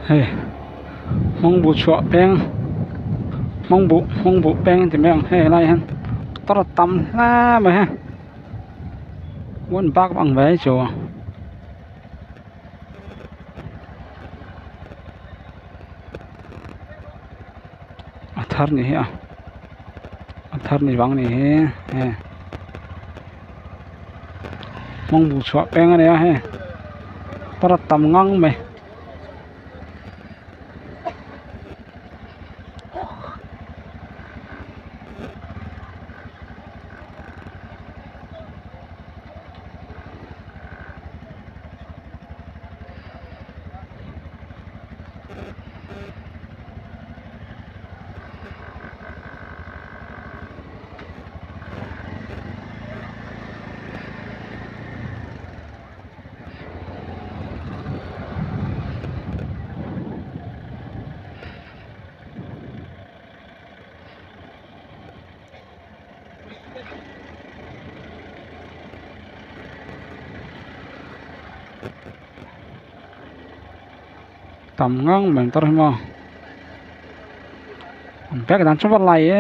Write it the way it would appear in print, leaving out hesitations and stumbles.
Hey, mong bu chua beng, mong bu beng thì mèo hey này hen, tao tầm la mà ha, muốn bác bằng vé chùa, thar này ha, thar này bằng này he, mong bu chua beng này he, tao tầm ngang mày. Tầm ngang mình tao mà bé cái đàn chó vật này